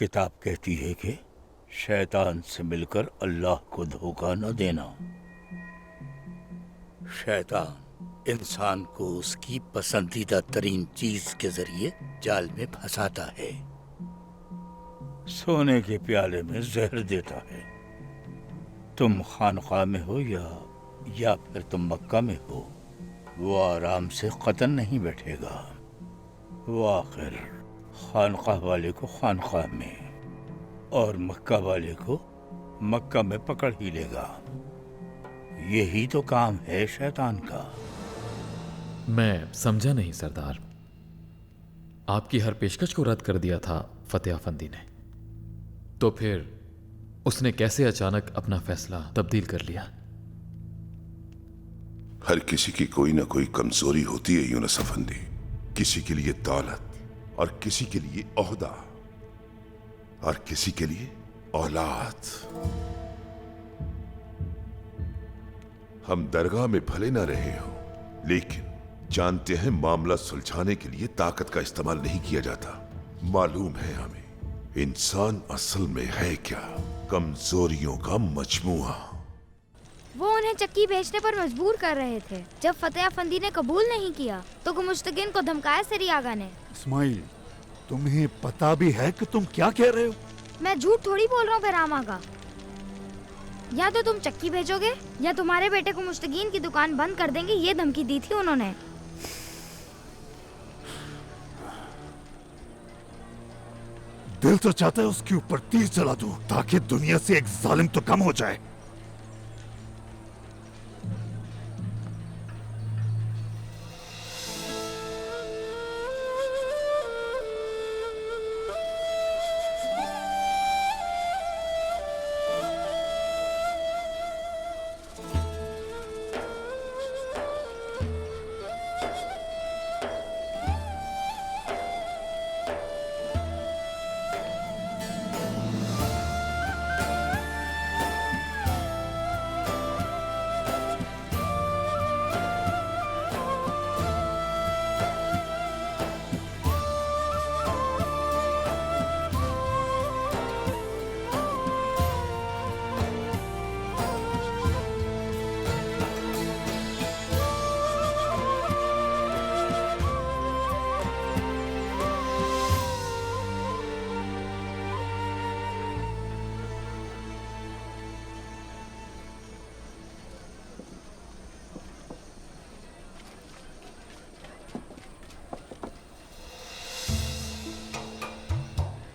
किताब कहती है कि शैतान से मिलकर अल्लाह को धोखा न देना। शैतान इंसान को उसकी पसंदीदा तरीन चीज के जरिए जाल में फंसाता है। सोने के प्याले में जहर देता है। तुम खानकाह में हो या फिर तुम मक्का में हो, वो आराम से कतन नहीं बैठेगा। वो आखिर खानकाह वाले को खानकाह में और मक्का वाले को मक्का में पकड़ ही लेगा। यही तो काम है शैतान का। मैं समझा नहीं सरदार। आपकी हर पेशकश को रद्द कर दिया था फतेह अफंदी ने, तो फिर उसने कैसे अचानक अपना फैसला तब्दील कर लिया? हर किसी की कोई ना कोई कमजोरी होती है यूनुस अफंदी। किसी के लिए दौलत, और किसी के लिए ओहदा, और किसी के लिए औलाद। हम दरगाह में भले ना रहे हो, लेकिन जानते हैं मामला सुलझाने के लिए ताकत का इस्तेमाल नहीं किया जाता। मालूम है हमें इंसान असल में है क्या? कमजोरियों का मजमुआ। वो उन्हें चक्की बेचने पर मजबूर कर रहे थे। जब फतेह अफंदी ने कबूल नहीं किया तो गुमुश्तगिन को धमकाया सरी आगा ने। इस्माइल, तुम्हें पता भी है कि तुम क्या कह रहे हो? मैं झूठ थोड़ी बोल रहा हूँ बहराम आगा। या तो तुम चक्की भेजोगे या तुम्हारे बेटे को मुश्तगीन की दुकान बंद कर देंगे, ये धमकी दी थी उन्होंने। दिल तो चाहता है उसके ऊपर तीर चला दूं ताकि दुनिया से एक जालिम तो कम हो जाए।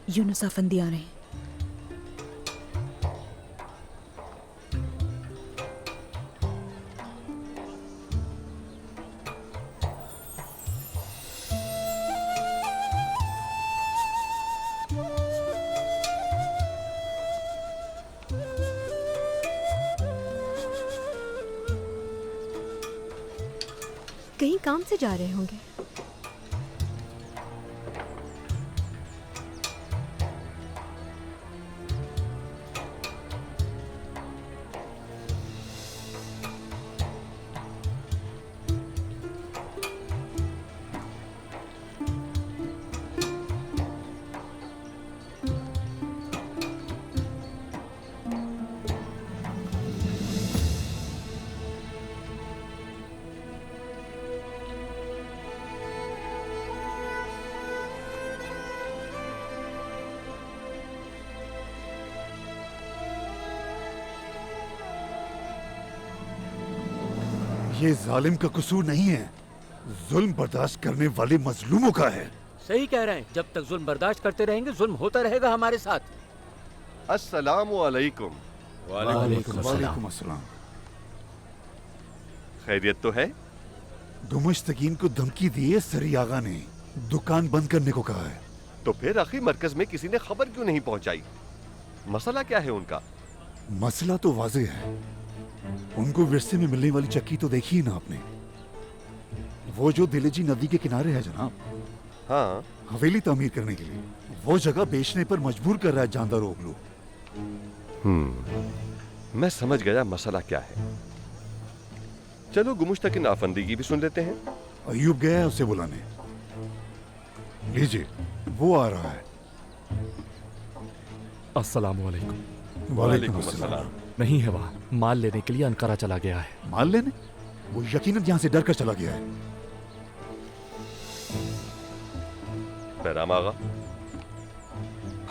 यूनुस अफंदी आ रहे हैं। कहीं काम से जा रहे होंगे। ये जालिम का कसूर नहीं है, जुल्म बर्दाश्त करने वाले मजलूमों का है। सही कह रहे हैं। जब तक जुल्म बर्दाश्त करते रहेंगे, जुल्म होता रहेगा हमारे साथ। अस्सलामु अलैकुम। वालेकुम अस्सलाम। खैरियत तो है? गुमुश्तगीन को धमकी दी है सरी आगा ने, दुकान बंद करने को कहा है। तो फिर आखिर मरकज में किसी ने खबर क्यों नहीं पहुंचाई? मसला क्या है उनका? मसला तो वाज़ेह है। उनको विरसे में मिलने वाली चक्की तो देखी ही ना आपने, वो जो दिलेजी नदी के किनारे है जनाब। हाँ, हवेली तामीर करने के लिए वो जगह बेचने पर मजबूर कर रहा है जानदार ओगलू। मैं समझ गया मसला क्या है। चलो गुमुश्तगिन अफंदी की भी सुन लेते हैं। अयूब गया है उसे बुलाने। लीजिए, वो आ रहा है। अस्सलाम वालेकुम। वालेकुम अस्सलाम। अस्सलाम। नहीं है वहाँ, माल लेने के लिए अंकारा चला गया है। माल लेने? वो यकीनन यहाँ से डर कर चला गया है। बहराम आगा,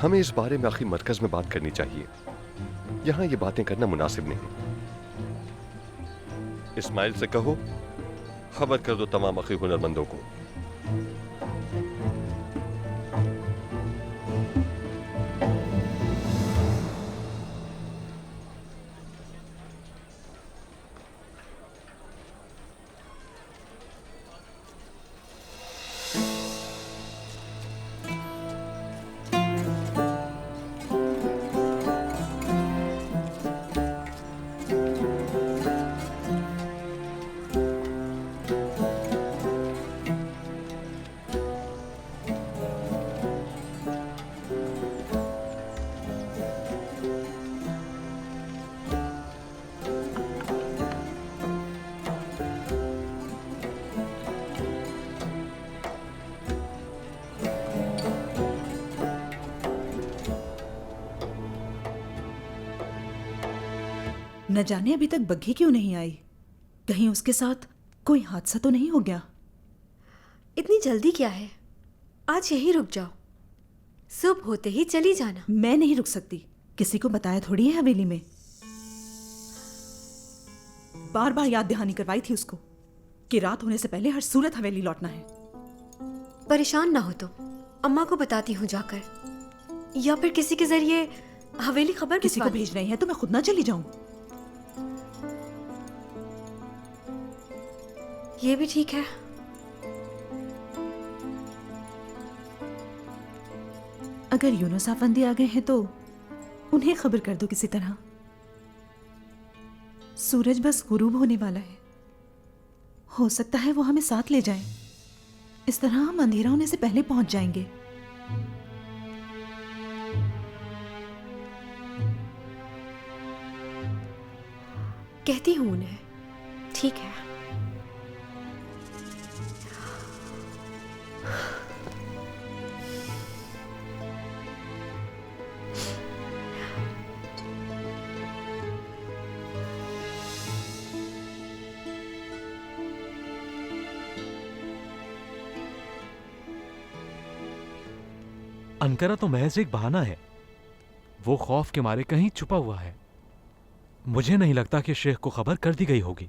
हमें इस बारे में आखिर मरकज में बात करनी चाहिए। यहाँ ये बातें करना मुनासिब नहीं। इस्माइल से कहो खबर कर दो तमाम अखी हुनरमंदों को। न जाने अभी तक बग्घी क्यों नहीं आई। कहीं उसके साथ कोई हादसा तो नहीं हो गया। इतनी जल्दी क्या है? आज यहीं रुक जाओ, सुबह होते ही चली जाना। मैं नहीं रुक सकती, किसी को बताया थोड़ी है हवेली में। बार बार याद दहानी करवाई थी उसको कि रात होने से पहले हर सूरत हवेली लौटना है। परेशान ना हो तो अम्मा को बताती हूँ जाकर, या फिर किसी के जरिए हवेली खबर किसी को भेज रही है तो मैं खुद ना चली जाऊं। ये भी ठीक है। अगर यूनुस आफंदी आ गए हैं तो उन्हें खबर कर दो किसी तरह। सूरज बस गुरूब होने वाला है, हो सकता है वो हमें साथ ले जाएं। इस तरह हम अंधेरा होने से पहले पहुंच जाएंगे। कहती हूँ उन्हें, ठीक है। अंकारा तो महज एक बहाना है। वो खौफ के मारे कहीं छुपा हुआ है। मुझे नहीं लगता कि शेख को खबर कर दी गई होगी।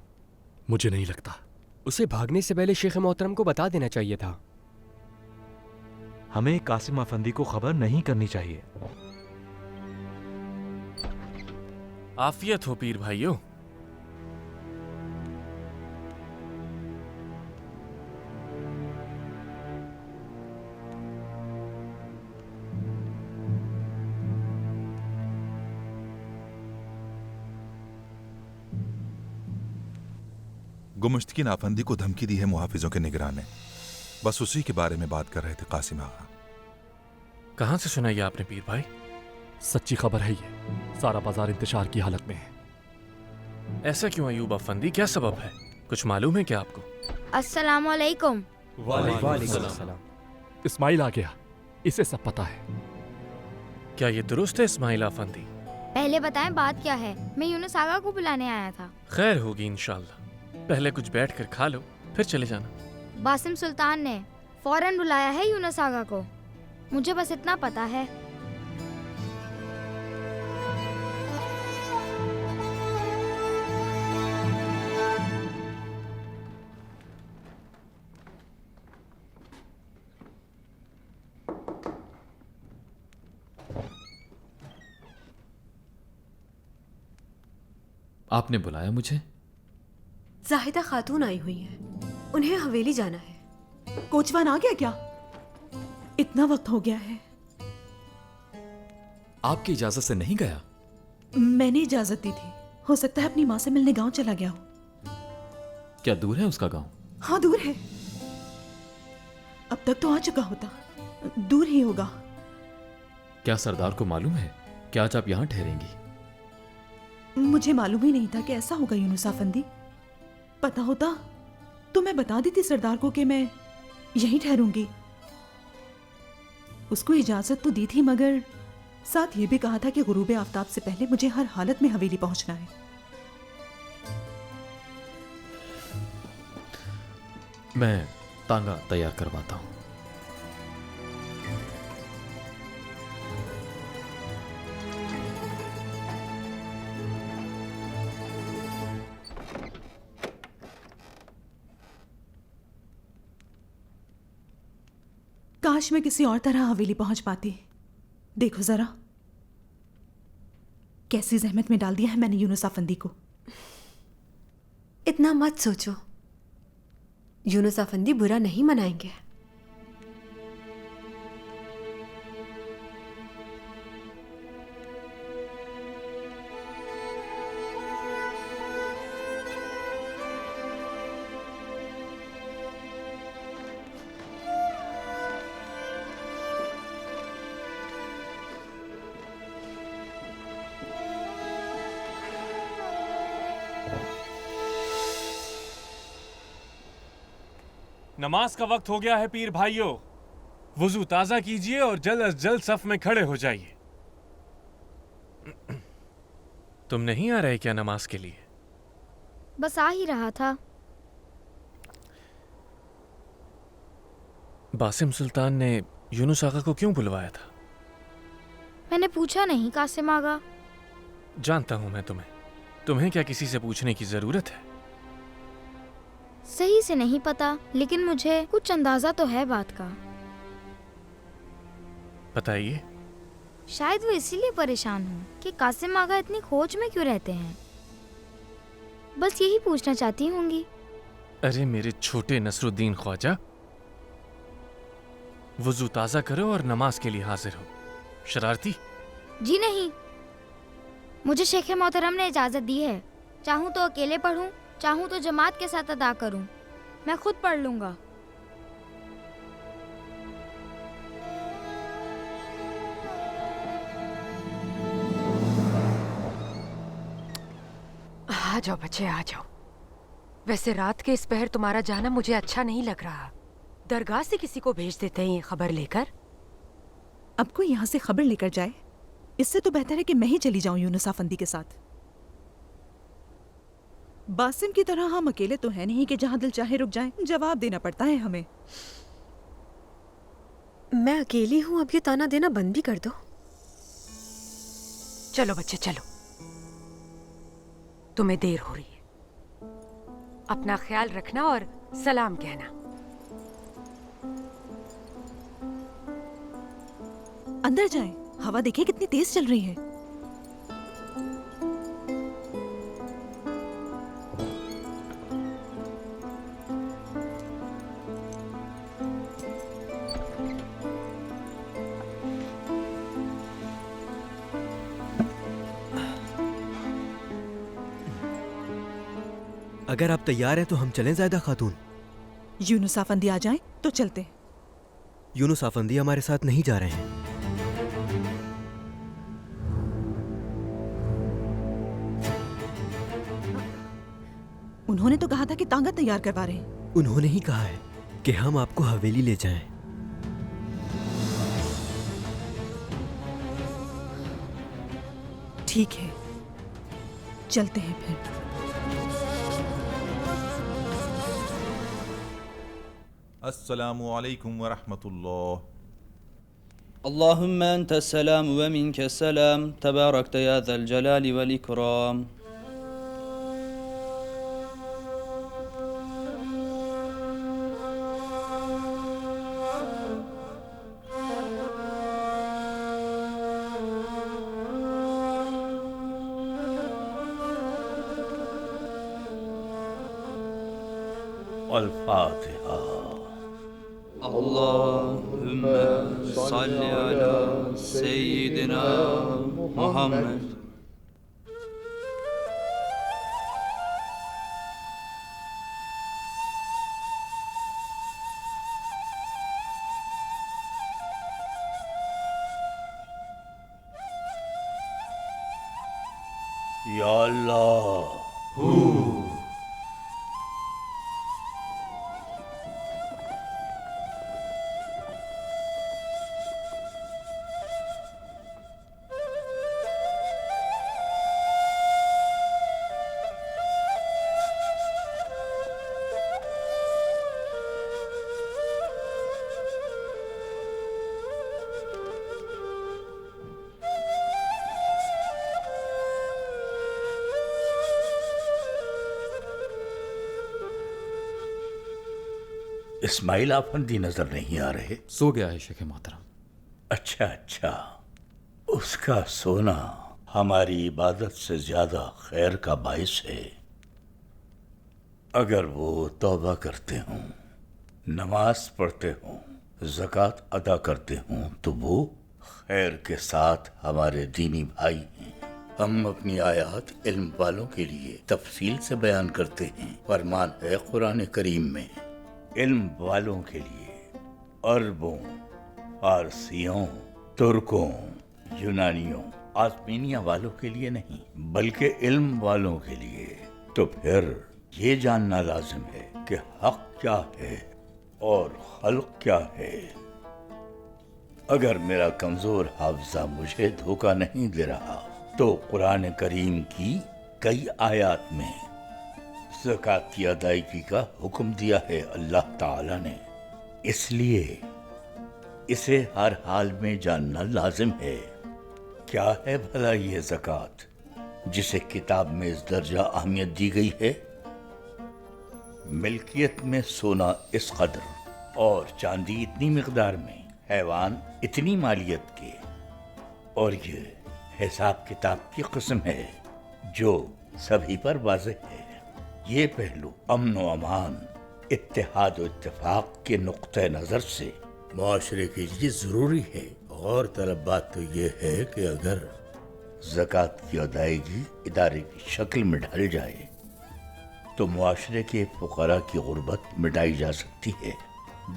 मुझे नहीं लगता। उसे भागने से पहले शेख मोहतरम को बता देना चाहिए था। हमें कासिम अफंदी को खबर नहीं करनी चाहिए। आफियत हो पीर भाइयों। गुमुश्तकीन आफंदी को धमकी दी है मुहाफिजों के निगरान ने। बस उसी के बारे में बात कर रहे थे कासिम आगा। कहां से सुना ये आपने पीर भाई? सच्ची खबर है ये। सारा बाजार इंतशार की हालत में है। ऐसा क्यों अयूब अफंदी, क्या सबब है? कुछ मालूम है क्या आपको? अस्सलाम वालेकुम। वालेकुम सलाम। इस्माइल आ गया, इसे सब पता है। क्या ये दुरुस्त है इस्माइल अफंदी? पहले बताएं बात क्या है? मैं यूनुस आगा को बुलाने आया था। खैर होगी इंशाल्लाह। पहले कुछ बैठ कर खा लो, फिर चले जाना। बासिम सुल्तान ने फौरन बुलाया है यूनुस आगा को, मुझे बस इतना पता है। आपने बुलाया मुझे? जाहिदा खातून आई हुई हैं, उन्हें हवेली जाना है। कोचवान आ गया क्या? इतना वक्त हो गया है। आपकी इजाजत से नहीं गया? मैंने इजाजत दी थी। हो सकता है अपनी माँ से मिलने गांव चला गया हो। क्या दूर है उसका गांव? हाँ दूर है। अब तक तो आ चुका होता। दूर ही होगा। क्या सरदार को मालूम है कि आज आप यहां ठहरेंगी? मुझे मालूम ही नहीं था कि ऐसा होगा यूनुस आफंदी। पता होता तो मैं बता देती सरदार को कि मैं यहीं ठहरूंगी। उसको इजाजत तो दी थी, मगर साथ ये भी कहा था कि गुरूब आफ्ताब से पहले मुझे हर हालत में हवेली पहुंचना है। मैं तांगा तैयार करवाता हूं। काश मैं किसी और तरह हवेली पहुंच पाती। देखो जरा कैसी जहमत में डाल दिया है मैंने यूनुस अफंदी को। इतना मत सोचो, यूनुस अफंदी बुरा नहीं मनाएंगे। नमाज का वक्त हो गया है पीर भाइयों। वुजू ताजा कीजिए और जल्द अज जल्द सफ में खड़े हो जाइए। तुम नहीं आ रहे क्या नमाज के लिए? बस आ ही रहा था। बासिम सुल्तान ने यूनुस आगा को क्यों बुलवाया था? मैंने पूछा नहीं कासिम आगा। जानता हूं मैं तुम्हें क्या किसी से पूछने की जरूरत है? सही से नहीं पता, लेकिन मुझे कुछ अंदाजा तो है बात का। बताइए। शायद वो इसीलिए परेशान हो कि कासिम आगा इतनी खोज में क्यों रहते हैं। बस यही पूछना चाहती होंगी। अरे मेरे छोटे नसरुद्दीन ख्वाजा, वुजू ताजा करो और नमाज के लिए हाजिर हो। शरारती? जी नहीं, मुझे शेख मोहतरम ने इजाजत दी है। चाहूँ तो अकेले पढ़ूं, चाहूँ तो जमात के साथ अदा करूं। मैं खुद पढ़ लूंगा। आ जाओ बच्चे, आ जाओ। वैसे रात के इस पहर तुम्हारा जाना मुझे अच्छा नहीं लग रहा। दरगाह से किसी को भेज देते हैं ये खबर लेकर। अब कोई यहाँ से खबर लेकर जाए, इससे तो बेहतर है कि मैं ही चली जाऊं यूनुस अफंदी के साथ। बासिम की तरह हम अकेले तो है नहीं कि जहां दिल चाहे रुक जाएं। जवाब देना पड़ता है हमें। मैं अकेली हूं, अब ये ताना देना बंद भी कर दो। चलो बच्चे चलो, तुम्हें देर हो रही है। अपना ख्याल रखना और सलाम कहना। अंदर जाएं, हवा देखिए कितनी तेज चल रही है। अगर आप तैयार हैं तो हम चलें ज़ायदा खातून। यूनुस अफंदी आ जाएं तो चलते हैं। यूनुस अफंदी हमारे साथ नहीं जा रहे हैं। उन्होंने तो कहा था कि तांगा तैयार करवा रहे हैं। उन्होंने ही कहा है कि हम आपको हवेली ले जाएं। ठीक है, चलते हैं फिर। अस्सलामु अलैकुम व रहमतुल्लाह। अल्लाहुम्मा अंत सलाम व मिनका सलाम तबारकत या ज़ल जलाली वल इकराम। अल-फातिहा। अल्लाहुम्मा सल्लि अला सय्यिदिना मुहम्मद। या अल्लाह। इस्माइल आफंदी नजर नहीं आ रहे? सो गया है शेख मोहतरम। अच्छा अच्छा, उसका सोना हमारी इबादत से ज्यादा खैर का बाइस है। अगर वो तौबा करते हों, नमाज पढ़ते हों, ज़कात अदा करते हों तो वो खैर के साथ हमारे दीनी भाई हैं। हम अपनी आयात इल्म वालों के लिए तफसील से बयान करते हैं। फरमान है कुरान करीम में, इल्म वालों के लिए, अरबों, फारसियों, तुर्कों, यूनानियों, आर्मीनिया वालों के लिए नहीं, बल्कि इल्म वालों के लिए। तो फिर ये जानना लाजिम है कि हक क्या है और खल्क क्या है। अगर मेरा कमजोर हाफजा मुझे धोखा नहीं दे रहा तो कुरान करीम की कई आयात में ज़कात की अदायगी का हुक्म दिया है अल्लाह ताला ने। इसलिए इसे हर हाल में जानना लाजिम है। क्या है भला ये ज़कात जिसे किताब में इस दर्जा अहमियत दी गई है? मिल्कियत में सोना इस कदर और चांदी इतनी मिकदार में, हैवान इतनी मालियत के, और ये हिसाब किताब की किस्म है जो सभी पर वाज़ेह है। ये पहलू अमन व अमान, इत्तेहाद व इत्तेफाक के नुक्ते नज़र से मुआशरे के लिए ज़रूरी है। और तलब बात तो ये है कि अगर ज़कात की अदायगी इदारे की शक्ल में ढल जाए तो मुआशरे के फुकरा की गुर्बत मिटाई जा सकती है।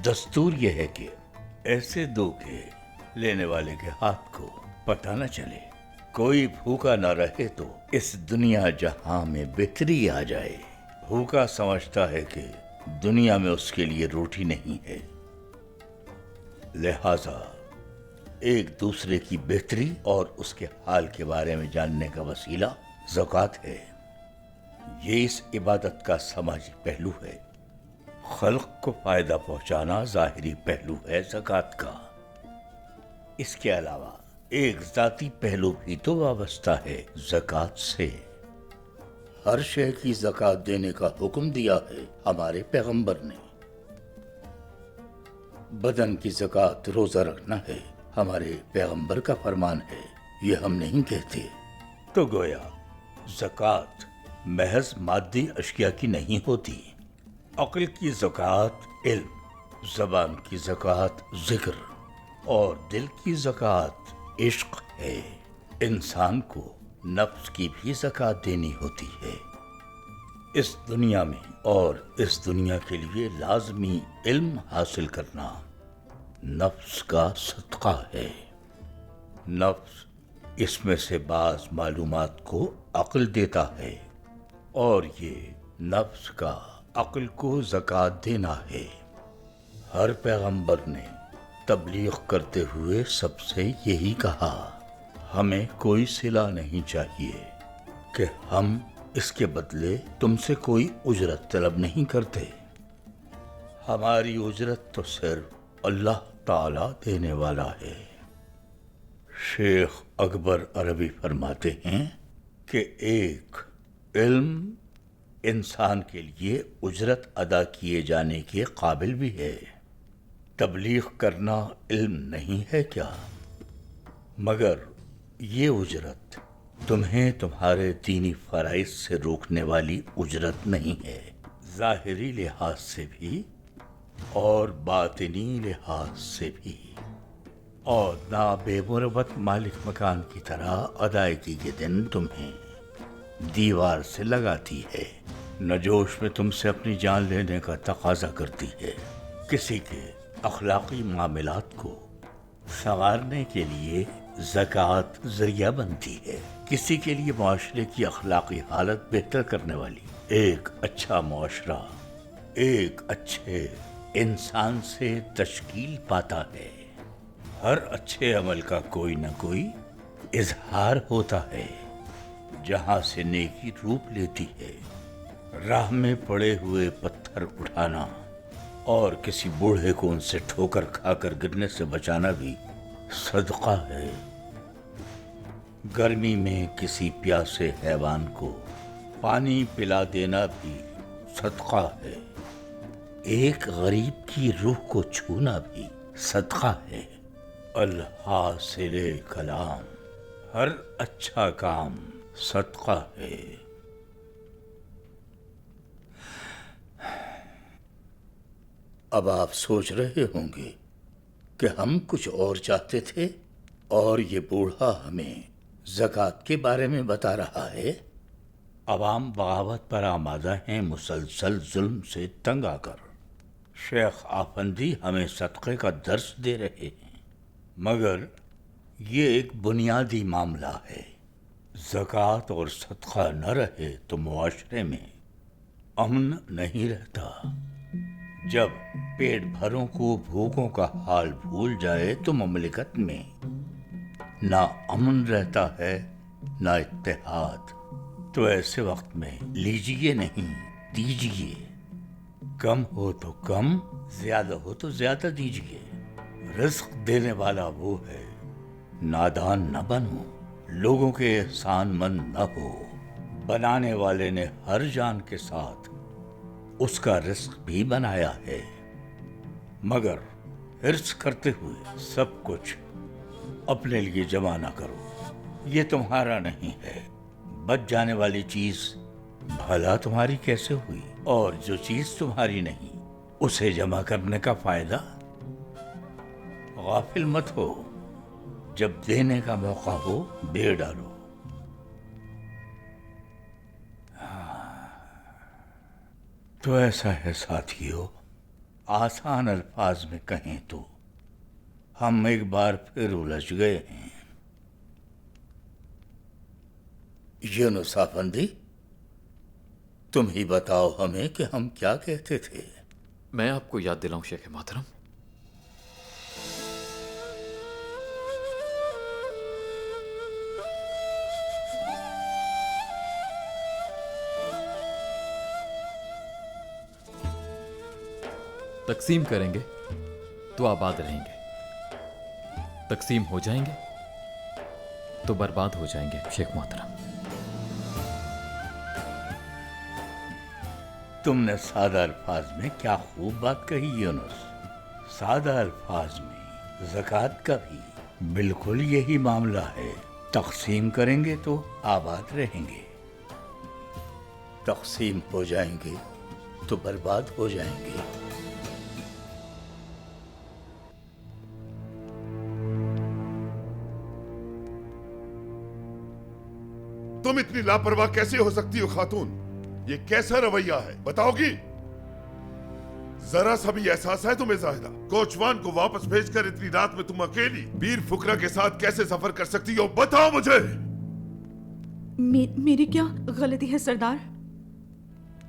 दस्तूर यह है कि ऐसे दो के लेने वाले के हाथ को पता न चले, कोई भूखा न रहे तो इस दुनिया जहां में बेहतरी आ जाए। भूखा समझता है कि दुनिया में उसके लिए रोटी नहीं है, लिहाजा एक दूसरे की बेहतरी और उसके हाल के बारे में जानने का वसीला ज़कात है। ये इस इबादत का सामाजिक पहलू है। खल्क को फायदा पहुंचाना ज़ाहिरी पहलू है ज़कात का। इसके अलावा एक ज़ाती पहलू भी तो वाबस्ता है ज़कात से। हर शय की ज़कात देने का हुक्म दिया है हमारे पैगंबर ने। बदन की ज़कात रोज़ा रखना है, हमारे पैगंबर का फरमान है, ये हम नहीं कहते। तो गोया ज़कात महज मादी अशिया की नहीं होती। अक्ल की ज़कात इल्म, ज़बान की ज़कात ज़िक्र और दिल की ज़कात इश्क है। इंसान को नफ्स की भी ज़कात देनी होती है। इस दुनिया में और इस दुनिया के लिए लाजमी इल्म हासिल करना नफ्स का सदका है। नफ्स इसमें से बाज़ मालूमात को अक्ल देता है और ये नफ्स का अक्ल को ज़कात देना है। हर पैगंबर ने तबलीग करते हुए सबसे यही कहा, हमें कोई सिला नहीं चाहिए कि हम इसके बदले तुमसे कोई उजरत तलब नहीं करते। हमारी उजरत तो सिर्फ अल्लाह ताला देने वाला है। शेख अकबर अरबी फरमाते हैं कि एक इल्म इंसान के लिए उजरत अदा किए जाने के काबिल भी है। तबलीग करना इल्म नहीं है क्या? मगर ये उजरत तुम्हें तुम्हारे दीनी फराइज से रोकने वाली उजरत नहीं है। ज़ाहिरी लिहाज से भी और बातिनी लिहाज से भी। और ना बेमुरवत मालिक मकान की तरह अदायगी के दिन तुम्हें दीवार से लगाती है, न जोश में तुमसे अपनी जान लेने का तकाजा करती है। किसी के अखलाकी मामलात को संवारने के लिए ज़कात जरिया बनती है। किसी के लिए मुआशरे की अखलाकी हालत बेहतर करने वाली एक अच्छा मुआशरा एक अच्छे इंसान से तश्कील पाता है। हर अच्छे अमल का कोई न कोई इजहार होता है जहां से नेकी रूप लेती है। राह में पड़े हुए पत्थर उठाना और किसी बूढ़े को उनसे ठोकर खाकर गिरने से बचाना भी सदका है। गर्मी में किसी प्यासे हैवान को पानी पिला देना भी सदका है। एक गरीब की रूह को छूना भी सदका है। अल्हासिले कलाम, हर अच्छा काम सदका है। अब आप सोच रहे होंगे कि हम कुछ और चाहते थे और ये बूढ़ा हमें ज़कात के बारे में बता रहा है। अवाम बगावत पर आमादा हैं, मुसलसल जुल्म से तंग आकर। शेख आफंदी हमें सदक़े का दर्स दे रहे हैं, मगर ये एक बुनियादी मामला है। ज़कात और सदक़ा न रहे तो मुआशरे में अमन नहीं रहता। जब पेट भरों को भूखों का हाल भूल जाए तो ममलिकत में ना अमन रहता है ना इत्तेहाद। तो ऐसे वक्त में लीजिए नहीं दीजिए, कम हो तो कम, ज्यादा हो तो ज्यादा दीजिए। रिस्क देने वाला वो है, नादान न बनो, लोगों के एहसानमंद न हो। बनाने वाले ने हर जान के साथ उसका रिस्क भी बनाया है, मगर हिर्स करते हुए सब कुछ अपने लिए जमा ना करो। ये तुम्हारा नहीं है। बच जाने वाली चीज भला तुम्हारी कैसे हुई, और जो चीज तुम्हारी नहीं उसे जमा करने का फायदा। गाफिल मत हो, जब देने का मौका हो दे डालो। तो ऐसा है साथियों, आसान अल्फाज में कहें तो हम एक बार फिर उलझ गए हैं। यूनुस आफंदी, तुम ही बताओ हमें कि हम क्या कहते थे। मैं आपको याद दिलाऊं शेख मोहतरम? तकसीम करेंगे तो आबाद रहेंगे, तकसीम हो जाएंगे तो बर्बाद हो जाएंगे शेख मोहतरम। तुमने सादा अल्फाज में क्या खूब बात कही यूनुस। सादा अल्फाज में ज़कात का भी बिल्कुल यही मामला है। तकसीम करेंगे तो आबाद रहेंगे, तकसीम हो जाएंगे तो बर्बाद हो जाएंगे। तुम इतनी लापरवाह कैसे हो सकती हो खातून? ये कैसा रवैया है, बताओगी? जरा सा भी एहसास है तुम्हें जाहिदा? कोचवान को वापस भेजकर इतनी रात में तुम अकेली बीर फुकरा के साथ कैसे सफर कर सकती हो? बताओ मुझे। मेरी क्या गलती है सरदार?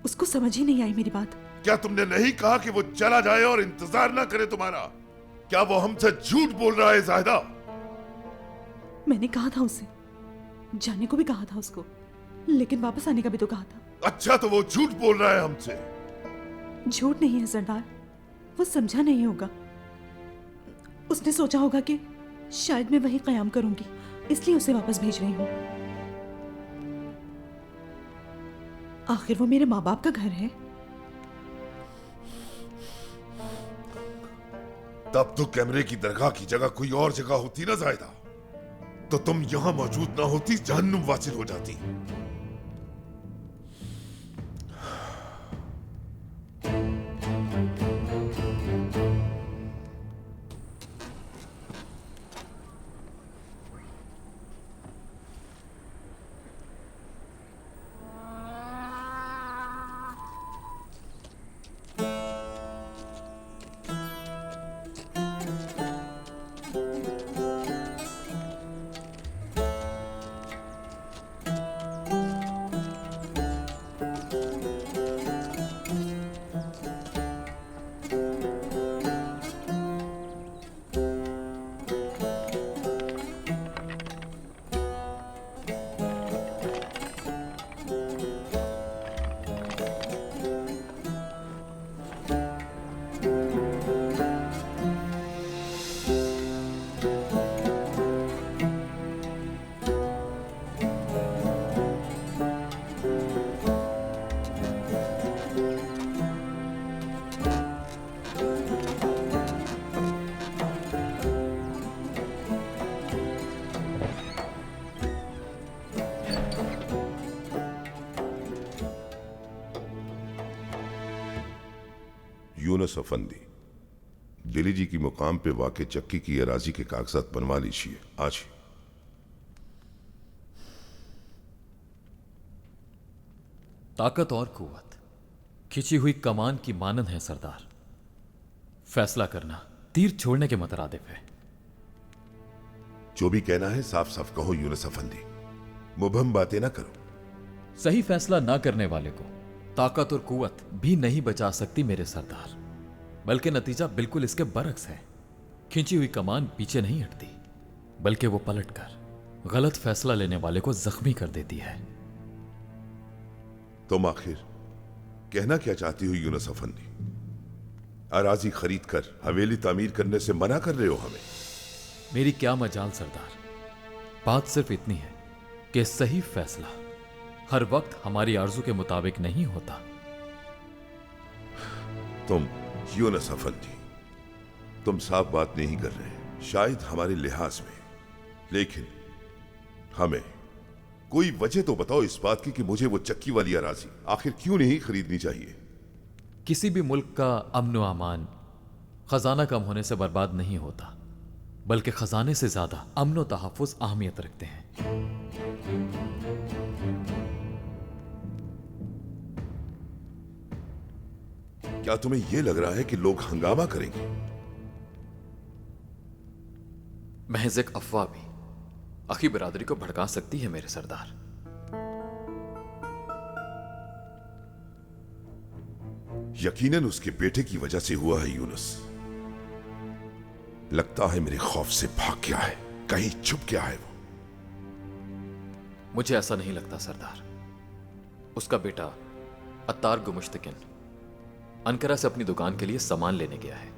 उसको समझ ही नहीं आई मेरी बात। क्या तुमने नहीं कहा कि वो चला जाए और इंतजार ना करे तुम्हारा? क्या वो हमसे झूठ बोल रहा है जाहिदा? मैंने कहा था उसे, जाने को भी कहा था उसको, लेकिन वापस आने का भी तो कहा था। अच्छा, तो वो झूठ बोल रहा है हमसे? झूठ नहीं है सरदार, वो समझा नहीं होगा। उसने सोचा होगा कि शायद मैं वहीं कयाम करूंगी, इसलिए उसे वापस भेज रही हूं। आखिर वो मेरे माँ बाप का घर है। तब तो कैमरे की दरगाह की जगह कोई और जगह होती ना जायदा, तो तुम यहां मौजूद ना होती, जहन्नुम वासिल हो जाती। यूनुस अफंदी, दिली जी की मुकाम पे वाक़े चक्की की अराजी के कागजात बनवा लीजिए आज ही। ताकत और कुव्वत खिंची हुई कमान की मानंद है सरदार। फैसला करना तीर छोड़ने के मुतरादिफ है। जो भी कहना है साफ साफ कहो यूनुस अफंदी, मुबहम बातें ना करो। सही फैसला ना करने वाले को ताकत और कुव्वत भी नहीं बचा सकती मेरे सरदार, बल्कि नतीजा बिल्कुल इसके बरक्स है। खिंची हुई कमान पीछे नहीं हटती, बल्कि वो पलटकर गलत फैसला लेने वाले को जख्मी कर देती है। तुम आखिर कहना क्या चाहती हो यूनुस अफंदी? अराजी खरीद कर हवेली तामीर करने से मना कर रहे हो हमें? मेरी क्या मजाल सरदार, बात सिर्फ इतनी है कि सही फैसला हर वक्त हमारी आरजू के मुताबिक नहीं होता। तुम यूनुस अफंदी, तुम साफ बात नहीं कर रहे, शायद हमारे लिहाज में, लेकिन हमें कोई वजह तो बताओ इस बात की कि मुझे वो चक्की वाली अराजी आखिर क्यों नहीं खरीदनी चाहिए? किसी भी मुल्क का अमन व अमान खजाना कम होने से बर्बाद नहीं होता, बल्कि खजाने से ज्यादा अमन व तहफ़्फ़ुज़ अहमियत रखते हैं। क्या तुम्हें यह लग रहा है कि लोग हंगामा करेंगे? महज एक अफवाह भी अखी बिरादरी को भड़का सकती है मेरे सरदार। यकीनन उसके बेटे की वजह से हुआ है यूनुस। लगता है मेरे खौफ से भाग गया है, कहीं छुप गया है वो। मुझे ऐसा नहीं लगता सरदार। उसका बेटा अत्तार गुमुश्तकिन अनकरा से अपनी दुकान के लिए सामान लेने गया है।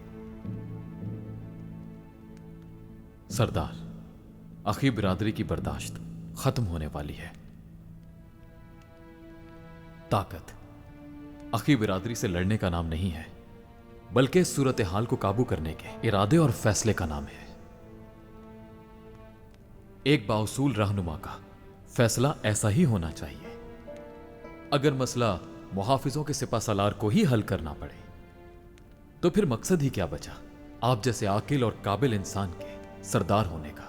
सरदार, अखी बिरादरी की बर्दाश्त खत्म होने वाली है। ताकत अखी बिरादरी से लड़ने का नाम नहीं है, बल्कि सूरत हाल को काबू करने के इरादे और फैसले का नाम है। एक बाउसूल रहनुमा का फैसला ऐसा ही होना चाहिए। अगर मसला मुहाफिजों के सिपासलार को ही हल करना पड़े तो फिर मकसद ही क्या बचा आप जैसे आकिल और काबिल इंसान के सरदार होने का।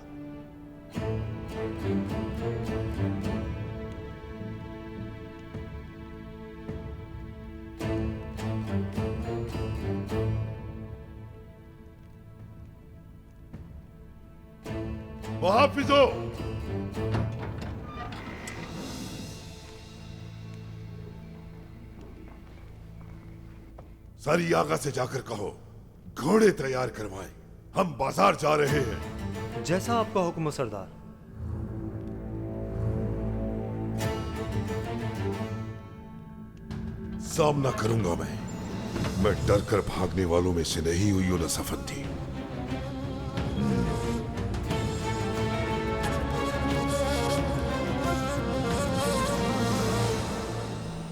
मुहाफिजों, सारी आगा से जाकर कहो घोड़े तैयार करवाएं, हम बाजार जा रहे हैं। जैसा आपका हुक्म सरदार। सामना करूंगा मैं डर कर भागने वालों में से नहीं हुई यूनुस अफंदी।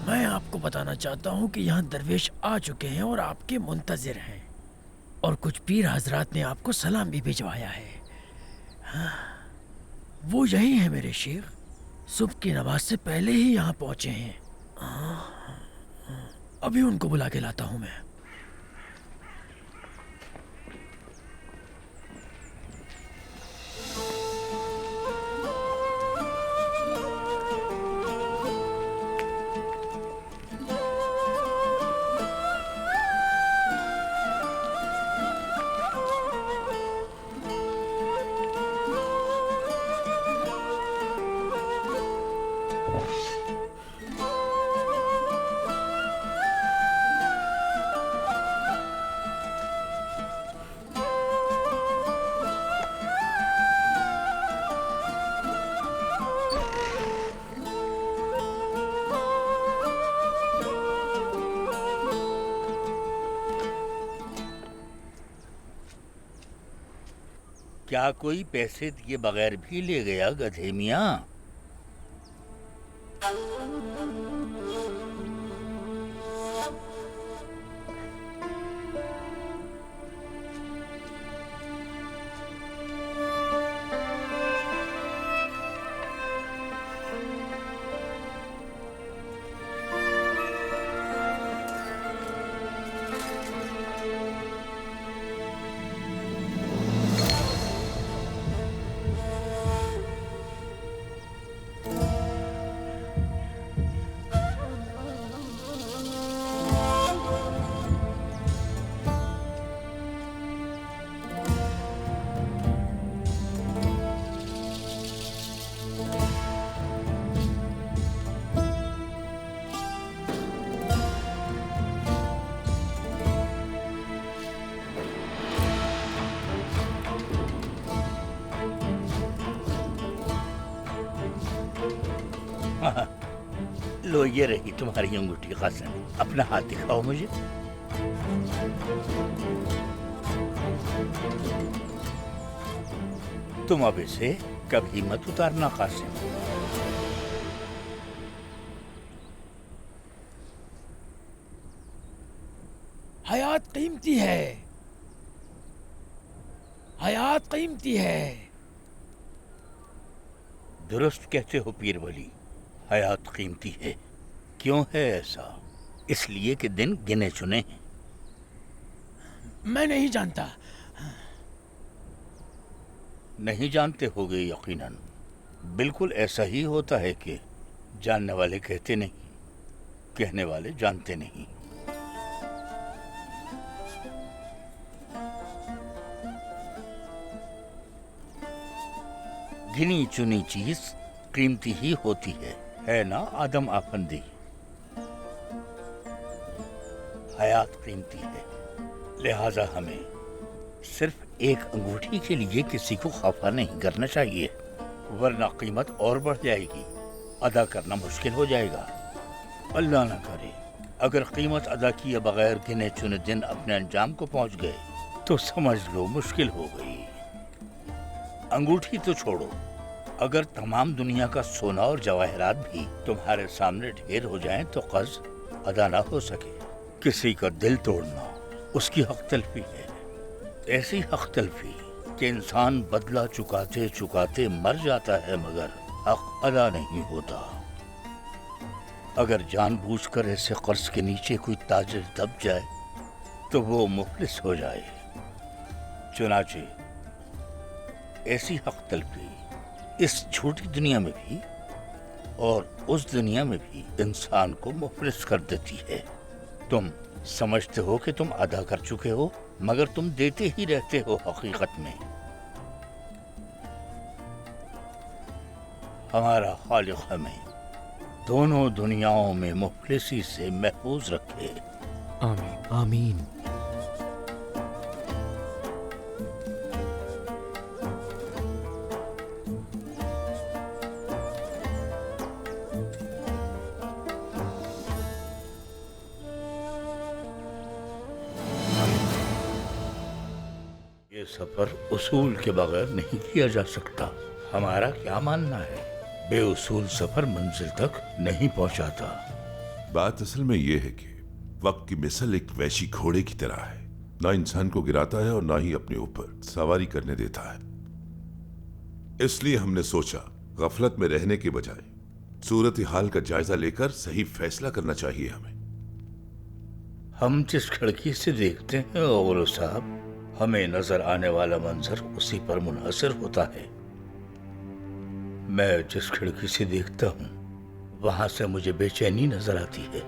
मैं आपको बताना चाहता हूं कि यहाँ दरवेश आ चुके हैं और आपके मुंतजिर हैं, और कुछ पीर हजरात ने आपको सलाम भी भिजवाया है। हाँ, वो यही है मेरे शेख, सुबह की नमाज से पहले ही यहाँ पहुंचे हैं। अभी उनको बुला के लाता हूं मैं। क्या कोई पैसे दिए बगैर भी ले गया गधे मियां? हाँ, लो ये रही तुम्हारी अंगूठी कासिम, अपना हाथ दिखाओ मुझे। तुम अब इसे कभी मत उतारना कासिम। हयात कीमती है, हयात कीमती है। दुरुस्त कहते हो पीर वली, हयात कीमती है। क्यों है ऐसा? इसलिए कि दिन गिने चुने हैं। मैं नहीं जानता। नहीं जानते होगे यकीनन। बिल्कुल ऐसा ही होता है कि जानने वाले कहते नहीं, कहने वाले जानते नहीं। गिनी चुनी चीज कीमती ही होती है ना आदम आफंदी? हयात कीमती है, लिहाजा हमें सिर्फ एक अंगूठी के लिए किसी को खफा नहीं करना चाहिए, वरना कीमत और बढ़ जाएगी, अदा करना मुश्किल हो जाएगा। अल्लाह ना करे अगर कीमत अदा किए बगैर गिने चुने दिन अपने अंजाम को पहुंच गए तो समझ लो मुश्किल हो गई। अंगूठी तो छोड़ो, अगर तमाम दुनिया का सोना और जवाहरात भी तुम्हारे सामने ढेर हो जाएं तो कर्ज अदा ना हो सके। किसी का दिल तोड़ना उसकी हक तलफी है, ऐसी हक तलफी कि इंसान बदला चुकाते चुकाते मर जाता है मगर हक अदा नहीं होता। अगर जानबूझकर ऐसे कर्ज के नीचे कोई ताजिर दब जाए तो वो मुफलिस हो जाए। चुनाचे ऐसी हक तलफी इस छोटी दुनिया में भी और उस दुनिया में भी इंसान को मुफलिस कर देती है। तुम समझते हो कि तुम अदा कर चुके हो मगर तुम देते ही रहते हो। हकीकत में हमारा खालिक हमें दोनों दुनियाओं में मुफलिसी से महफूज रखे। आमीन आमीन। ये सफर उसूल के बगैर नहीं किया जा सकता। हमारा क्या मानना है? बेउसूल सफर मंजिल तक नहीं पहुंचाता। बात असल में यह है कि वक्त की मिसल एक वैशी घोड़े की तरह है, ना इंसान को गिराता है और ना ही अपने ऊपर सवारी करने देता है। इसलिए हमने सोचा गफलत में रहने के बजाय सूरत हाल का जायजा लेकर सही फैसला करना चाहिए हमें। हम जिस खिड़की से देखते हैं ओगलो साहब, हमें नजर आने वाला मंजर उसी पर मुनहसर होता है। मैं जिस खिड़की से देखता हूँ वहां से मुझे बेचैनी नजर आती है।